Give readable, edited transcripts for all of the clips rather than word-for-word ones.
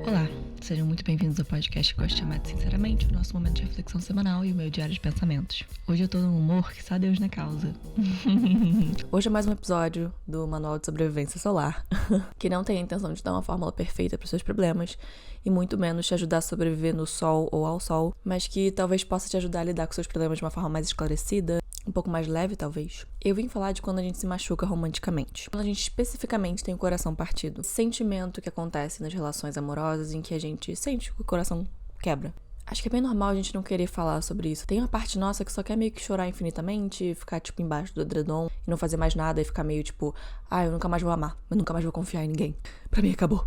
Olá, sejam muito bem-vindos ao podcast que eu gosto de chamar de Sinceramente, o nosso momento de reflexão semanal e o meu diário de pensamentos. Hoje eu tô num humor que só Deus na causa. Hoje é mais um episódio do Manual de Sobrevivência Solar, que não tem a intenção de dar uma fórmula perfeita para os seus problemas e muito menos te ajudar a sobreviver no sol ou ao sol, mas que talvez possa te ajudar a lidar com seus problemas de uma forma mais esclarecida, um pouco mais leve, talvez. Eu vim falar de quando a gente se machuca romanticamente. Quando a gente especificamente tem o coração partido. Sentimento que acontece nas relações amorosas em que a gente sente que o coração quebra. Acho que é bem normal a gente não querer falar sobre isso. Tem uma parte nossa que só quer meio que chorar infinitamente, ficar, embaixo do edredom e não fazer mais nada e ficar meio, eu nunca mais vou amar, eu nunca mais vou confiar em ninguém. Pra mim, acabou.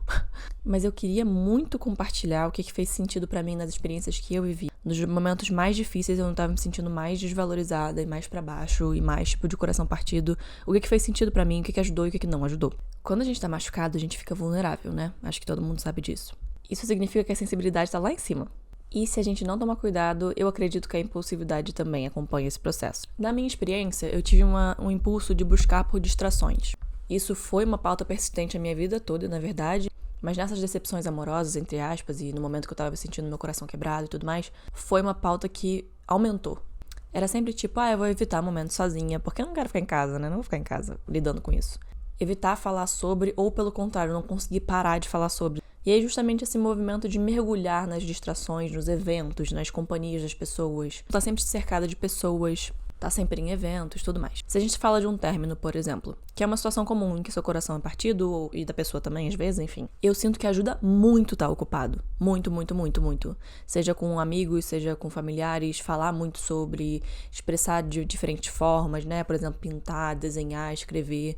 Mas eu queria muito compartilhar o que fez sentido pra mim nas experiências que eu vivi. Nos momentos mais difíceis, eu não tava me sentindo mais desvalorizada e mais pra baixo e mais, de coração partido. O que fez sentido pra mim, o que ajudou e o que não ajudou. Quando a gente tá machucado, a gente fica vulnerável, né? Acho que todo mundo sabe disso. Isso significa que a sensibilidade tá lá em cima. E se a gente não tomar cuidado, eu acredito que a impulsividade também acompanha esse processo. Na minha experiência, eu tive um impulso de buscar por distrações. Isso foi uma pauta persistente a minha vida toda, na verdade, mas nessas decepções amorosas, entre aspas, e no momento que eu tava sentindo meu coração quebrado e tudo mais, foi uma pauta que aumentou. Era sempre eu vou evitar momentos sozinha, porque eu não quero ficar em casa, né? Não vou ficar em casa lidando com isso. Evitar falar sobre, ou pelo contrário, não conseguir parar de falar sobre. E aí justamente esse movimento de mergulhar nas distrações, nos eventos, nas companhias das pessoas. Tá sempre cercada de pessoas, tá sempre em eventos, tudo mais. Se a gente fala de um término, por exemplo, que é uma situação comum em que seu coração é partido, e da pessoa também, às vezes, enfim. Eu sinto que ajuda muito estar ocupado. Muito, muito, muito, muito. Seja com amigos, seja com familiares, falar muito sobre, expressar de diferentes formas, né? Por exemplo, pintar, desenhar, escrever.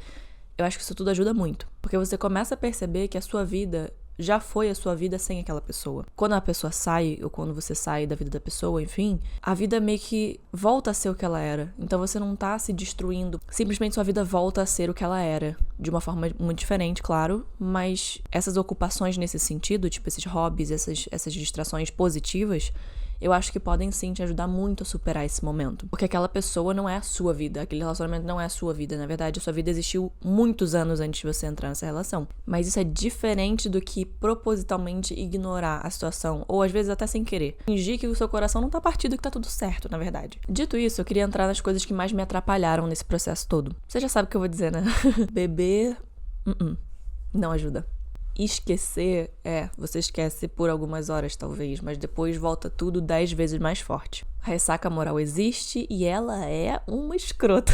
Eu acho que isso tudo ajuda muito. Porque você começa a perceber que a sua vida já foi a sua vida sem aquela pessoa. Quando a pessoa sai, ou quando você sai da vida da pessoa, enfim, a vida meio que volta a ser o que ela era. Então você não tá se destruindo. Simplesmente sua vida volta a ser o que ela era. De uma forma muito diferente, claro, mas essas ocupações nesse sentido, esses hobbies, essas distrações positivas, eu acho que podem sim te ajudar muito a superar esse momento. Porque aquela pessoa não é a sua vida, aquele relacionamento não é a sua vida. Na verdade, a sua vida existiu muitos anos antes de você entrar nessa relação. Mas isso é diferente do que propositalmente ignorar a situação, ou às vezes até sem querer. Fingir que o seu coração não tá partido e que tá tudo certo, na verdade. Dito isso, eu queria entrar nas coisas que mais me atrapalharam nesse processo todo. Você já sabe o que eu vou dizer, né? Beber, não ajuda. Esquecer, você esquece por algumas horas talvez, mas depois volta tudo 10 vezes mais forte. A ressaca moral existe e ela é uma escrota.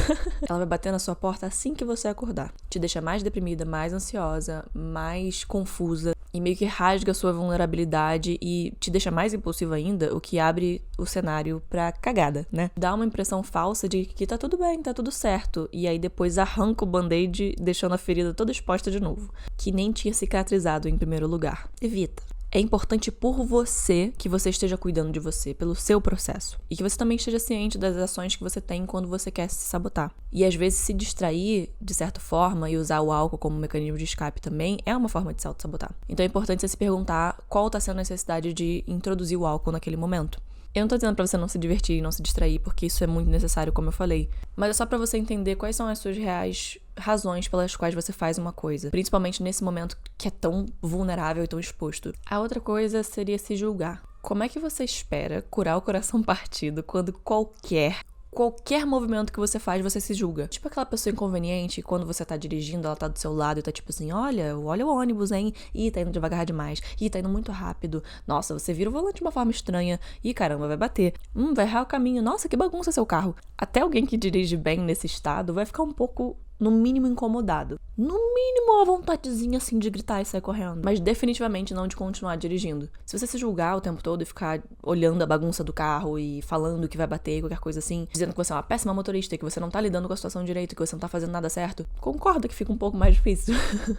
Ela vai bater na sua porta assim que você acordar. Te deixa mais deprimida, mais ansiosa, mais confusa e meio que rasga a sua vulnerabilidade e te deixa mais impulsiva ainda, o que abre o cenário pra cagada, né? Dá uma impressão falsa de que tá tudo bem, tá tudo certo, e aí depois arranca o band-aid, deixando a ferida toda exposta de novo, que nem tinha cicatrizado em primeiro lugar. Evita. É importante por você que você esteja cuidando de você, pelo seu processo. E que você também esteja ciente das ações que você tem quando você quer se sabotar. E às vezes se distrair, de certa forma, e usar o álcool como mecanismo de escape também, é uma forma de se auto-sabotar. Então é importante você se perguntar qual está sendo a necessidade de introduzir o álcool naquele momento. Eu não tô dizendo pra você não se divertir e não se distrair, porque isso é muito necessário, como eu falei. Mas é só pra você entender quais são as suas reais razões pelas quais você faz uma coisa. Principalmente nesse momento que é tão vulnerável e tão exposto. A outra coisa seria se julgar. Como é que você espera curar o coração partido quando qualquer movimento que você faz, você se julga? Tipo aquela pessoa inconveniente, quando você tá dirigindo, ela tá do seu lado e tá olha o ônibus, hein? Ih, tá indo devagar demais. Ih, tá indo muito rápido. Nossa, você vira o volante de uma forma estranha. Ih, caramba, vai bater. Vai errar o caminho. Nossa, que bagunça seu carro. Até alguém que dirige bem nesse estado vai ficar um pouco, no mínimo, incomodado. No mínimo, uma vontadezinha assim de gritar e sair correndo. Mas definitivamente não de continuar dirigindo. Se você se julgar o tempo todo e ficar olhando a bagunça do carro e falando que vai bater, qualquer coisa assim, dizendo que você é uma péssima motorista, que você não tá lidando com a situação direito, que você não tá fazendo nada certo, concordo que fica um pouco mais difícil.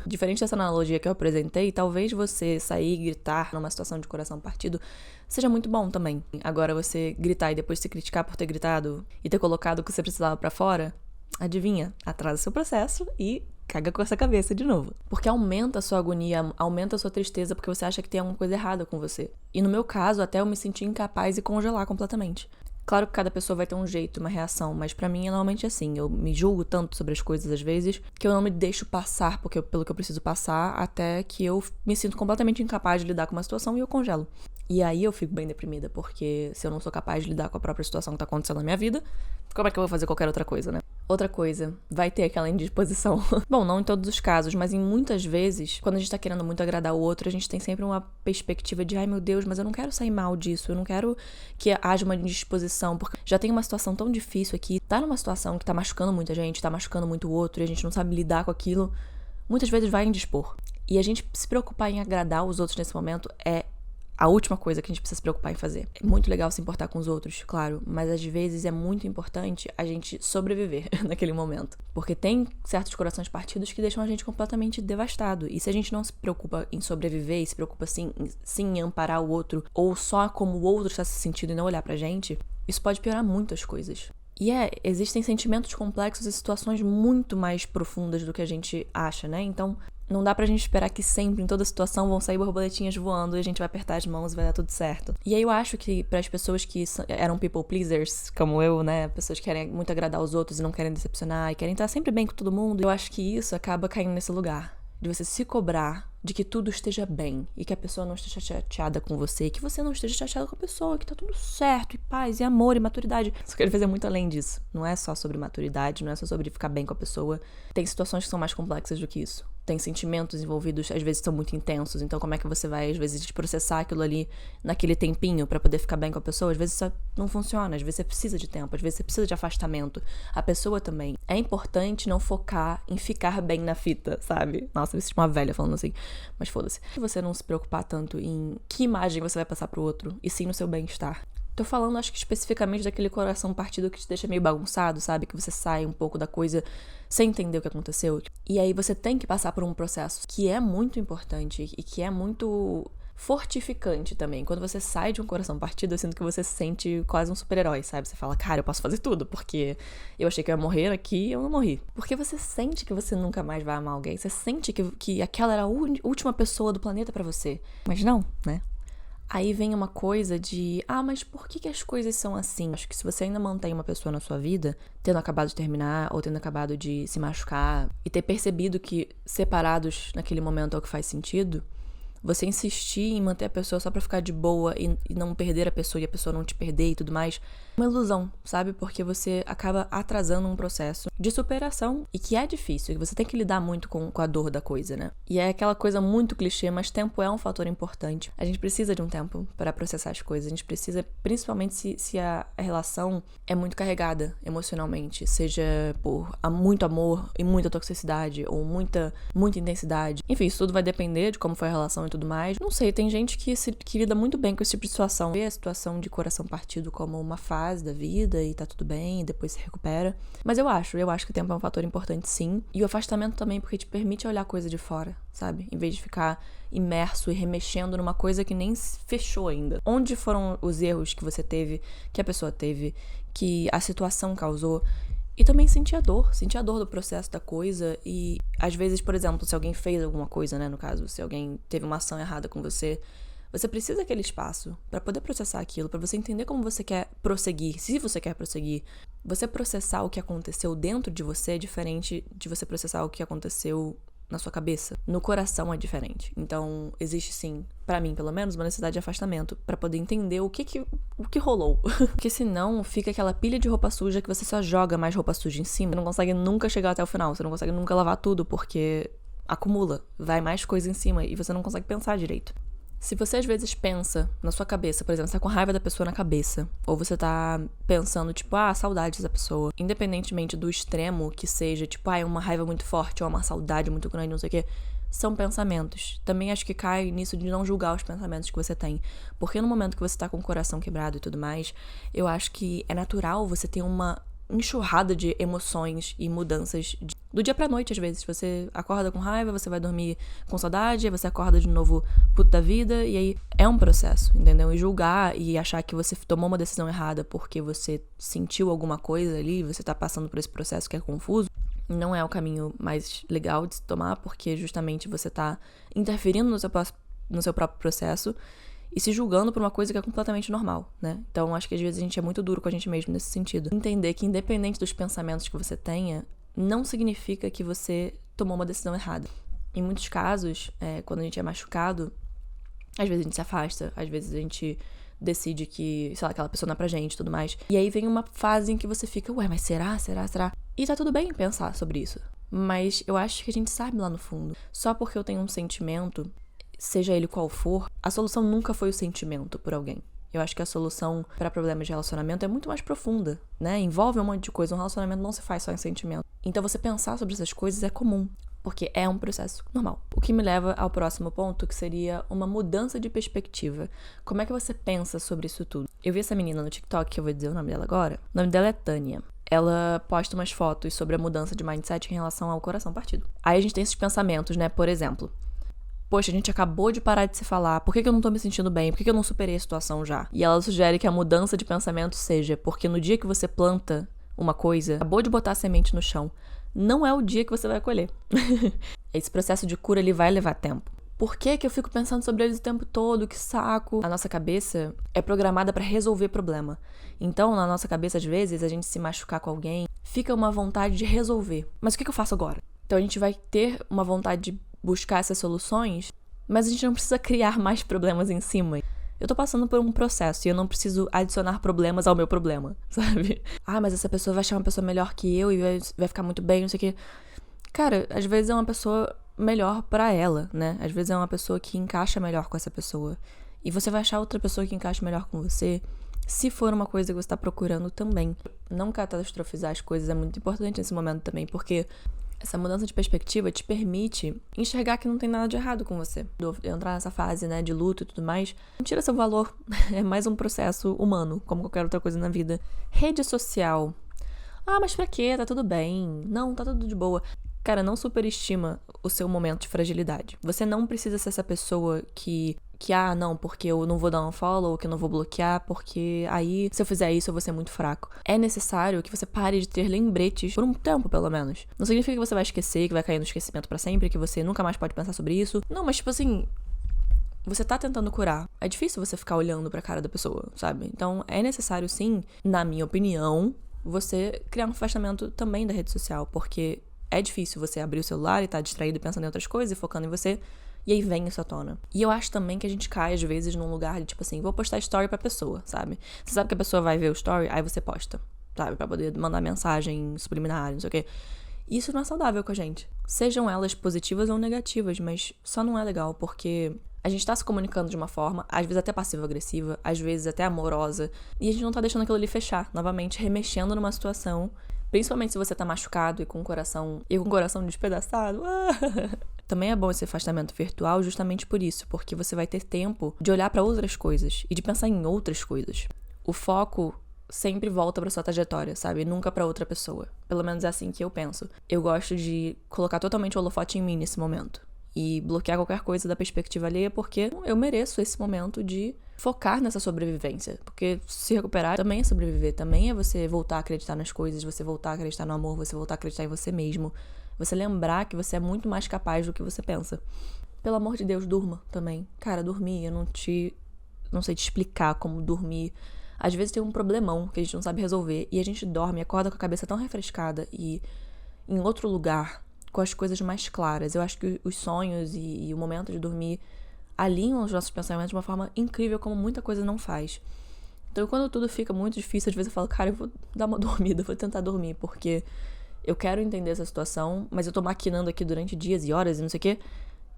Diferente dessa analogia que eu apresentei, talvez você sair e gritar numa situação de coração partido seja muito bom também. Agora você gritar e depois se criticar por ter gritado e ter colocado o que você precisava pra fora, adivinha, atrasa seu processo e caga com essa cabeça de novo. Porque aumenta a sua agonia, aumenta a sua tristeza, porque você acha que tem alguma coisa errada com você. E no meu caso, até eu me senti incapaz e congelar completamente. Claro que cada pessoa vai ter um jeito, uma reação, mas pra mim é normalmente assim. Eu me julgo tanto sobre as coisas às vezes que eu não me deixo passar pelo que eu preciso passar até que eu me sinto completamente incapaz de lidar com uma situação e eu congelo. E aí eu fico bem deprimida, porque se eu não sou capaz de lidar com a própria situação que tá acontecendo na minha vida, como é que eu vou fazer qualquer outra coisa, né? Outra coisa, vai ter aquela indisposição. Bom, não em todos os casos, mas em muitas vezes, quando a gente tá querendo muito agradar o outro, a gente tem sempre uma perspectiva de, ai meu Deus, mas eu não quero sair mal disso, eu não quero que haja uma indisposição, porque já tem uma situação tão difícil aqui, tá numa situação que tá machucando muita gente, tá machucando muito o outro, e a gente não sabe lidar com aquilo, muitas vezes vai indispor. E a gente se preocupar em agradar os outros nesse momento é a última coisa que a gente precisa se preocupar em fazer. É muito legal se importar com os outros, claro, mas às vezes é muito importante a gente sobreviver naquele momento. Porque tem certos corações partidos que deixam a gente completamente devastado. E se a gente não se preocupa em sobreviver e se preocupa sim em amparar o outro, ou só como o outro está se sentindo e não olhar pra gente, isso pode piorar muitas coisas. E existem sentimentos complexos e situações muito mais profundas do que a gente acha, né? Então, não dá pra gente esperar que sempre, em toda situação, vão sair borboletinhas voando e a gente vai apertar as mãos e vai dar tudo certo. E aí eu acho que para as pessoas que eram people pleasers, como eu, né? Pessoas que querem muito agradar os outros e não querem decepcionar e querem estar sempre bem com todo mundo, eu acho que isso acaba caindo nesse lugar. De você se cobrar de que tudo esteja bem e que a pessoa não esteja chateada com você, que você não esteja chateada com a pessoa, que tá tudo certo, e paz, e amor, e maturidade. Só que ele fazer muito além disso. Não é só sobre maturidade, não é só sobre ficar bem com a pessoa. Tem situações que são mais complexas do que isso. Tem sentimentos envolvidos, às vezes são muito intensos, então como é que você vai, às vezes, processar aquilo ali naquele tempinho pra poder ficar bem com a pessoa? Às vezes isso não funciona, às vezes você precisa de tempo, às vezes você precisa de afastamento. A pessoa também. É importante não focar em ficar bem na fita, sabe? Nossa, eu me sinto uma velha falando assim, mas foda-se. Você não se preocupar tanto em que imagem você vai passar pro outro, e sim no seu bem-estar. Tô falando, acho que especificamente daquele coração partido que te deixa meio bagunçado, sabe? Que você sai um pouco da coisa sem entender o que aconteceu. E aí você tem que passar por um processo que é muito importante e que é muito fortificante também. Quando você sai de um coração partido, eu sinto que você se sente quase um super-herói, sabe? Você fala, cara, eu posso fazer tudo, porque eu achei que eu ia morrer aqui e eu não morri. Porque você sente que você nunca mais vai amar alguém. Você sente que aquela era a última pessoa do planeta pra você. Mas não, né? Aí vem uma coisa de, mas por que as coisas são assim? Acho que se você ainda mantém uma pessoa na sua vida, tendo acabado de terminar ou tendo acabado de se machucar e ter percebido que separados naquele momento é o que faz sentido, você insistir em manter a pessoa só pra ficar de boa e não perder a pessoa e a pessoa não te perder e tudo mais, é uma ilusão, sabe? Porque você acaba atrasando um processo de superação e que é difícil, e você tem que lidar muito com a dor da coisa, né? E é aquela coisa muito clichê, mas tempo é um fator importante. A gente precisa de um tempo para processar as coisas, a gente precisa, principalmente se a relação é muito carregada emocionalmente, seja por muito amor e muita toxicidade ou muita intensidade. Enfim, isso tudo vai depender de como foi a relação e tudo mais. Não sei, tem gente que lida muito bem com esse tipo de situação. Vê a situação de coração partido como uma fase da vida e tá tudo bem, e depois se recupera. Mas eu acho que o tempo é um fator importante sim. E o afastamento também, porque te permite olhar a coisa de fora, sabe? Em vez de ficar imerso e remexendo numa coisa que nem fechou ainda. Onde foram os erros que você teve, que a pessoa teve, que a situação causou? E também sentir a dor do processo da coisa. E às vezes, por exemplo, se alguém fez alguma coisa, né, no caso, se alguém teve uma ação errada com você, você precisa daquele espaço pra poder processar aquilo, pra você entender como você quer prosseguir, se você quer prosseguir. Você processar o que aconteceu dentro de você é diferente de você processar o que aconteceu na sua cabeça. No coração é diferente. Então, existe sim, pra mim pelo menos, uma necessidade de afastamento pra poder entender o que rolou. Porque senão fica aquela pilha de roupa suja que você só joga mais roupa suja em cima. Você não consegue nunca chegar até o final, você não consegue nunca lavar tudo, porque acumula, vai mais coisa em cima e você não consegue pensar direito. Se você às vezes pensa na sua cabeça, por exemplo, você tá com raiva da pessoa na cabeça, ou você tá pensando, tipo, saudades da pessoa, independentemente do extremo que seja, tipo, é uma raiva muito forte, ou uma saudade muito grande, não sei o quê, são pensamentos. Também acho que cai nisso de não julgar os pensamentos que você tem. Porque no momento que você tá com o coração quebrado e tudo mais, eu acho que é natural você ter uma enxurrada de emoções e mudanças do dia pra noite, às vezes. Você acorda com raiva, você vai dormir com saudade, aí você acorda de novo puto da vida, e aí é um processo, entendeu? E julgar e achar que você tomou uma decisão errada porque você sentiu alguma coisa ali, você tá passando por esse processo que é confuso, não é o caminho mais legal de se tomar, porque justamente você tá interferindo no seu próprio processo. e se julgando por uma coisa que é completamente normal, né? Então, acho que às vezes a gente é muito duro com a gente mesmo nesse sentido. Entender que independente dos pensamentos que você tenha, não significa que você tomou uma decisão errada. Em muitos casos, quando a gente é machucado, às vezes a gente se afasta, às vezes a gente decide que, sei lá, aquela pessoa não é pra gente e tudo mais. E aí vem uma fase em que você fica, ué, mas será? E tá tudo bem pensar sobre isso. Mas eu acho que a gente sabe lá no fundo. Só porque eu tenho um sentimento, seja ele qual for, a solução nunca foi o sentimento por alguém. Eu acho que a solução para problemas de relacionamento é muito mais profunda, né? Envolve um monte de coisa. Um relacionamento não se faz só em sentimento. Então você pensar sobre essas coisas é comum, porque é um processo normal. O que me leva ao próximo ponto, que seria uma mudança de perspectiva. Como é que você pensa sobre isso tudo? Eu vi essa menina no TikTok, que eu vou dizer o nome dela agora. O nome dela é Tânia. Ela posta umas fotos sobre a mudança de mindset em relação ao coração partido. Aí a gente tem esses pensamentos, né? Por exemplo, poxa, a gente acabou de parar de se falar, por que eu não tô me sentindo bem? Por que eu não superei a situação já? E ela sugere que a mudança de pensamento seja porque no dia que você planta uma coisa, acabou de botar a semente no chão, não é o dia que você vai colher. Esse processo de cura, ele vai levar tempo. Por que eu fico pensando sobre eles o tempo todo? Que saco! A nossa cabeça é programada pra resolver problema. Então, na nossa cabeça, às vezes, a gente se machucar com alguém, fica uma vontade de resolver. Mas o que eu faço agora? Então, a gente vai ter uma vontade de buscar essas soluções, mas a gente não precisa criar mais problemas em cima. Eu tô passando por um processo e eu não preciso adicionar problemas ao meu problema, sabe? Ah, mas essa pessoa vai achar uma pessoa melhor que eu e vai ficar muito bem, não sei o quê. Cara, às vezes é uma pessoa melhor pra ela, né? Às vezes é uma pessoa que encaixa melhor com essa pessoa. E você vai achar outra pessoa que encaixa melhor com você, se for uma coisa que você tá procurando também. Não catastrofizar as coisas é muito importante nesse momento também, porque essa mudança de perspectiva te permite enxergar que não tem nada de errado com você. Entrar nessa fase, né, de luto e tudo mais, não tira seu valor. É mais um processo humano, como qualquer outra coisa na vida. Rede social. Ah, mas pra quê? Tá tudo bem. Não, tá tudo de boa. Cara, não superestima o seu momento de fragilidade. Você não precisa ser essa pessoa que não, porque eu não vou dar um follow, ou que eu não vou bloquear, porque aí, se eu fizer isso, eu vou ser muito fraco. É necessário que você pare de ter lembretes por um tempo, pelo menos. Não significa que você vai esquecer, que vai cair no esquecimento pra sempre, que você nunca mais pode pensar sobre isso. Não, mas tipo assim, você tá tentando curar. É difícil você ficar olhando pra cara da pessoa, sabe? Então, é necessário, sim, na minha opinião, você criar um afastamento também da rede social, porque é difícil você abrir o celular e tá distraído pensando em outras coisas e focando em você, e aí vem isso à tona. E eu acho também que a gente cai, às vezes, num lugar de, tipo assim, vou postar story pra pessoa, sabe? Você sabe que a pessoa vai ver o story, aí você posta, sabe? Pra poder mandar mensagem subliminar, não sei o quê. Isso não é saudável com a gente. Sejam elas positivas ou negativas, mas só não é legal, porque a gente tá se comunicando de uma forma, às vezes até passiva-agressiva, às vezes até amorosa, e a gente não tá deixando aquilo ali fechar, novamente, remexendo numa situação, principalmente se você tá machucado e com o coração despedaçado. Também é bom esse afastamento virtual justamente por isso, porque você vai ter tempo de olhar pra outras coisas e de pensar em outras coisas. O foco sempre volta pra sua trajetória, sabe? Nunca pra outra pessoa. Pelo menos é assim que eu penso. Eu gosto de colocar totalmente o holofote em mim nesse momento e bloquear qualquer coisa da perspectiva alheia, porque eu mereço esse momento de focar nessa sobrevivência. Porque se recuperar também é sobreviver, também é você voltar a acreditar nas coisas, você voltar a acreditar no amor, você voltar a acreditar em você mesmo. Você lembrar que você é muito mais capaz do que você pensa. Pelo amor de Deus, durma também. Cara, dormir, eu não sei te explicar como dormir. Às vezes tem um problemão que a gente não sabe resolver e a gente dorme, acorda com a cabeça tão refrescada e em outro lugar, com as coisas mais claras. Eu acho que os sonhos e o momento de dormir alinham os nossos pensamentos de uma forma incrível, como muita coisa não faz. Então, quando tudo fica muito difícil, às vezes eu falo, cara, eu vou dar uma dormida, vou tentar dormir, porque eu quero entender essa situação, mas eu tô maquinando aqui durante dias e horas e não sei o quê,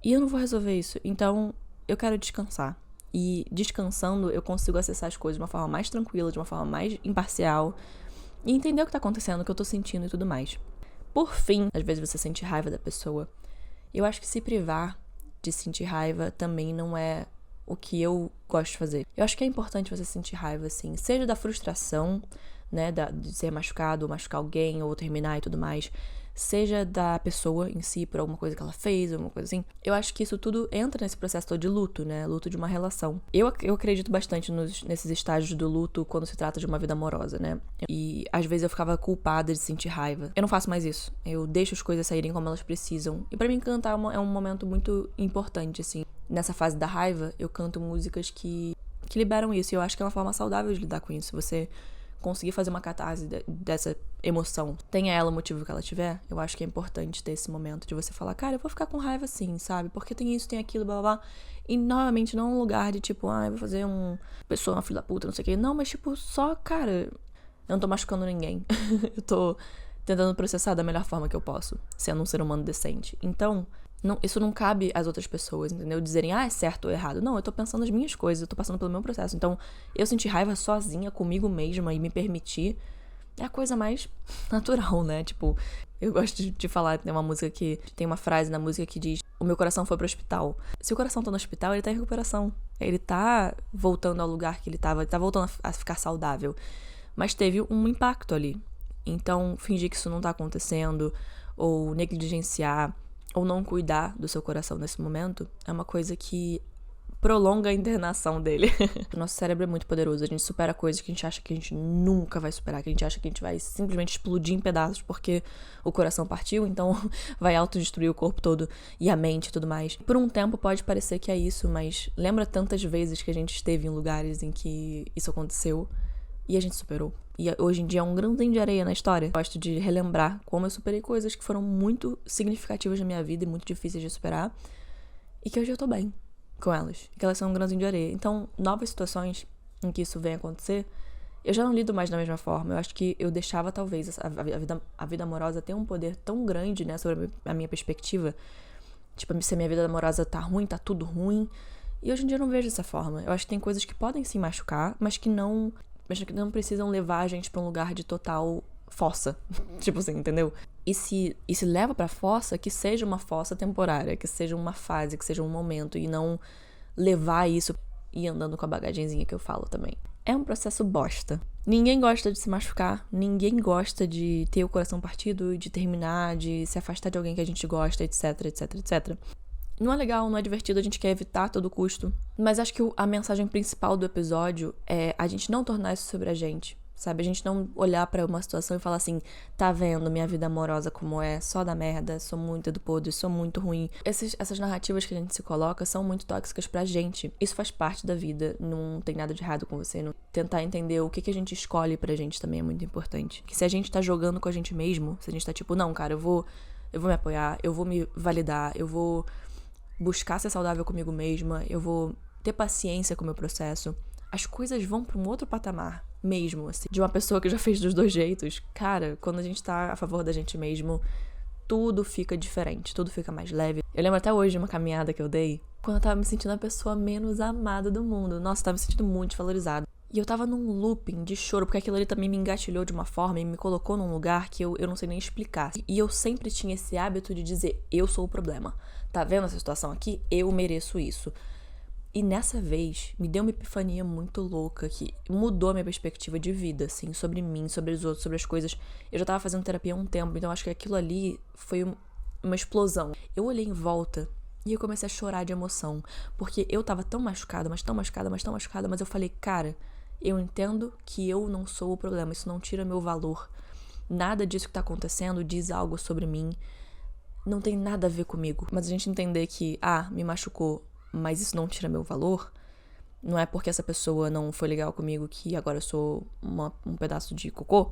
e eu não vou resolver isso. Então, eu quero descansar. E descansando, eu consigo acessar as coisas de uma forma mais tranquila, de uma forma mais imparcial, e entender o que tá acontecendo, o que eu tô sentindo e tudo mais. Por fim, às vezes você sente raiva da pessoa. Eu acho que se privar de sentir raiva também não é o que eu gosto de fazer. Eu acho que é importante você sentir raiva, assim, seja da frustração, né, de ser machucado, ou machucar alguém, ou terminar e tudo mais, seja da pessoa em si, por alguma coisa que ela fez, alguma coisa assim. Eu acho que isso tudo entra nesse processo todo de luto, né, luto de uma relação. Eu acredito bastante nesses estágios do luto quando se trata de uma vida amorosa, né, e às vezes eu ficava culpada de sentir raiva. Eu não faço mais isso, eu deixo as coisas saírem como elas precisam, e pra mim cantar é um momento muito importante, assim. nessa fase da raiva, eu canto músicas que liberam isso. E eu acho que é uma forma saudável de lidar com isso. Você conseguir fazer uma catarse dessa emoção, tenha ela o motivo que ela tiver, eu acho que é importante ter esse momento de você falar, cara, eu vou ficar com raiva sim, sabe? Porque tem isso, tem aquilo, blá blá blá. E novamente, não um lugar de tipo, eu vou fazer uma filha da puta, não sei o quê. Não, mas tipo, só, cara, eu não tô machucando ninguém. Eu tô tentando processar da melhor forma que eu posso, sendo um ser humano decente. Então, isso não cabe às outras pessoas, entendeu? Dizerem, é certo ou errado. Não, eu tô pensando as minhas coisas, eu tô passando pelo meu processo. Então, eu sentir raiva sozinha, comigo mesma e me permitir é a coisa mais natural, né? Tipo, eu gosto de falar, tem uma música que... Tem uma frase na música que diz, o meu coração foi pro hospital. Se o coração tá no hospital, ele tá em recuperação. Ele tá voltando ao lugar que ele tá voltando a ficar saudável. Mas teve um impacto ali. Então, fingir que isso não tá acontecendo, ou negligenciar, ou não cuidar do seu coração nesse momento, é uma coisa que prolonga a internação dele. O nosso cérebro é muito poderoso, a gente supera coisas que a gente acha que a gente nunca vai superar, que a gente acha que a gente vai simplesmente explodir em pedaços porque o coração partiu, então vai autodestruir o corpo todo e a mente e tudo mais. Por um tempo pode parecer que é isso, mas lembra tantas vezes que a gente esteve em lugares em que isso aconteceu e a gente superou. E hoje em dia é um grãozinho de areia na história. Gosto de relembrar como eu superei coisas que foram muito significativas na minha vida e muito difíceis de superar. E que hoje eu tô bem com elas. E que elas são um grãozinho de areia. Então, novas situações em que isso vem acontecer, eu já não lido mais da mesma forma. Eu acho que eu deixava, talvez, a vida amorosa ter um poder tão grande, né, sobre a minha perspectiva. Tipo, se a minha vida amorosa tá ruim, tá tudo ruim. E hoje em dia eu não vejo dessa forma. Eu acho que tem coisas que podem se machucar, mas que não precisam levar a gente pra um lugar de total fossa. Tipo assim, entendeu? E se leva pra fossa, que seja uma fossa temporária, que seja uma fase, que seja um momento, e não levar isso e ir andando com a bagagenzinha que eu falo também. É um processo bosta. Ninguém gosta de se machucar, ninguém gosta de ter o coração partido, de terminar, de se afastar de alguém que a gente gosta, etc, etc, etc. Não é legal, não é divertido, a gente quer evitar a todo custo. Mas acho que a mensagem principal do episódio é a gente não tornar isso sobre a gente, sabe? A gente não olhar pra uma situação e falar assim, tá vendo minha vida amorosa como é, só da merda, sou muito do podre, sou muito ruim. Essas narrativas que a gente se coloca são muito tóxicas pra gente. Isso faz parte da vida, não tem nada de errado com você. Não. Tentar entender o que a gente escolhe pra gente também é muito importante. Que se a gente tá jogando com a gente mesmo, se a gente tá tipo, não, cara, eu vou me apoiar, eu vou me validar, eu vou buscar ser saudável comigo mesma, eu vou ter paciência com o meu processo, as coisas vão pra um outro patamar mesmo, assim. De uma pessoa que já fez dos dois jeitos, cara, quando a gente tá a favor da gente mesmo, tudo fica diferente, tudo fica mais leve. Eu lembro até hoje de uma caminhada que eu dei, quando eu tava me sentindo a pessoa menos amada do mundo. Nossa, eu tava me sentindo muito desvalorizada. E eu tava num looping de choro, porque aquilo ali também me engatilhou de uma forma e me colocou num lugar que eu não sei nem explicar. E eu sempre tinha esse hábito de dizer, eu sou o problema. Tá vendo essa situação aqui? Eu mereço isso. E nessa vez, me deu uma epifania muito louca que mudou a minha perspectiva de vida, assim, sobre mim, sobre os outros, sobre as coisas. Eu já tava fazendo terapia há um tempo, então acho que aquilo ali foi uma explosão. Eu olhei em volta e eu comecei a chorar de emoção, porque eu tava tão machucada, mas eu falei, cara, eu entendo que eu não sou o problema, isso não tira meu valor. Nada disso que tá acontecendo diz algo sobre mim. Não tem nada a ver comigo. Mas a gente entender que, me machucou, mas isso não tira meu valor, não é porque essa pessoa não foi legal comigo que agora eu sou um pedaço de cocô,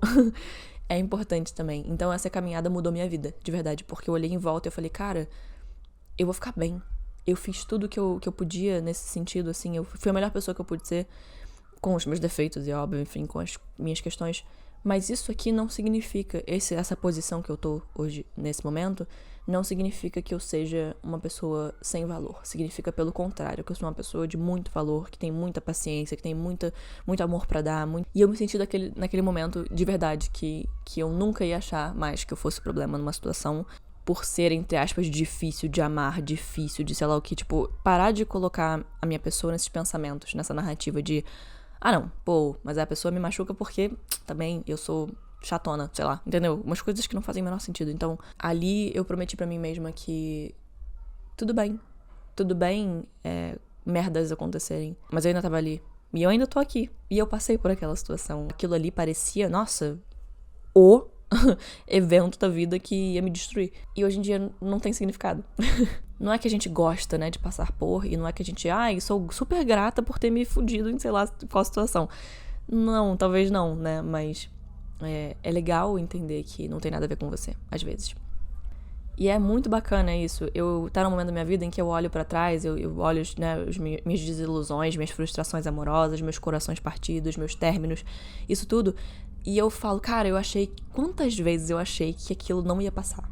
é importante também. Então essa caminhada mudou minha vida, de verdade, porque eu olhei em volta e eu falei, cara, eu vou ficar bem. Eu fiz tudo que eu podia nesse sentido, assim, eu fui a melhor pessoa que eu pude ser, com os meus defeitos e, óbvio, enfim, com as minhas questões. Mas isso aqui não significa, essa posição que eu tô hoje, nesse momento, não significa que eu seja uma pessoa sem valor. Significa, pelo contrário, que eu sou uma pessoa de muito valor, que tem muita paciência, que tem muito amor pra dar. E eu me senti naquele momento, de verdade, que eu nunca ia achar mais que eu fosse problema numa situação, por ser, entre aspas, difícil de amar, difícil de sei lá o que, tipo, parar de colocar a minha pessoa nesses pensamentos, nessa narrativa de não, mas a pessoa me machuca porque também eu sou chatona, sei lá, entendeu? Umas coisas que não fazem o menor sentido. Então, ali eu prometi pra mim mesma que tudo bem merdas acontecerem, mas eu ainda tava ali. E eu ainda tô aqui. E eu passei por aquela situação. Aquilo ali parecia, nossa, o evento da vida que ia me destruir. E hoje em dia não tem significado. não é que a gente gosta, né, de passar por, e não é que a gente, sou super grata por ter me fudido em sei lá qual situação. Não, talvez não, né, mas é legal entender que não tem nada a ver com você, às vezes. E é muito bacana isso, eu tá num momento da minha vida em que eu olho pra trás, eu olho, né, minhas desilusões, minhas frustrações amorosas, meus corações partidos, meus términos, isso tudo, e eu falo, cara, quantas vezes eu achei que aquilo não ia passar?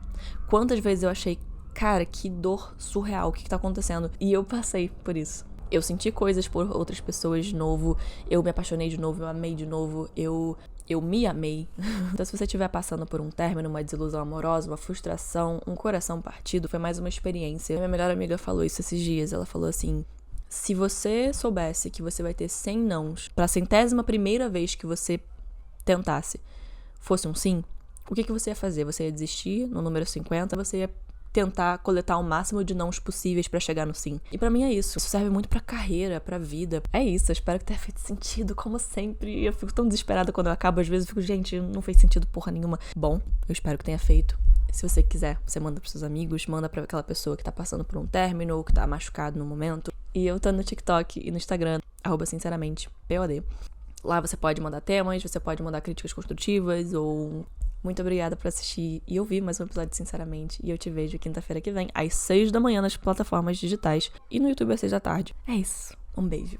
Quantas vezes eu achei, cara, que dor surreal, o que tá acontecendo? E eu passei por isso. Eu senti coisas por outras pessoas de novo, eu me apaixonei de novo, eu amei de novo, eu me amei. Então, se você estiver passando por um término, uma desilusão amorosa, uma frustração, um coração partido, foi mais uma experiência. Minha melhor amiga falou isso esses dias. Ela falou assim: se você soubesse que você vai ter 100 nãos pra 100ª vez que você tentasse fosse um sim, o que você ia fazer? Você ia desistir no número 50? Você ia tentar coletar o máximo de nãos possíveis pra chegar no sim. E pra mim é isso. Isso serve muito pra carreira, pra vida. É isso, eu espero que tenha feito sentido, como sempre. Eu fico tão desesperada quando eu acabo. Às vezes eu fico, gente, não fez sentido porra nenhuma. Bom, eu espero que tenha feito. Se você quiser, você manda pros seus amigos, manda pra aquela pessoa que tá passando por um término ou que tá machucado no momento. E eu tô no TikTok e no Instagram, @sinceramente, POD. Lá você pode mandar temas, você pode mandar críticas construtivas ou... Muito obrigada por assistir e ouvir mais um episódio, sinceramente. E eu te vejo quinta-feira que vem, às 6 da manhã, nas plataformas digitais. E no YouTube às 6 da tarde. É isso. Um beijo.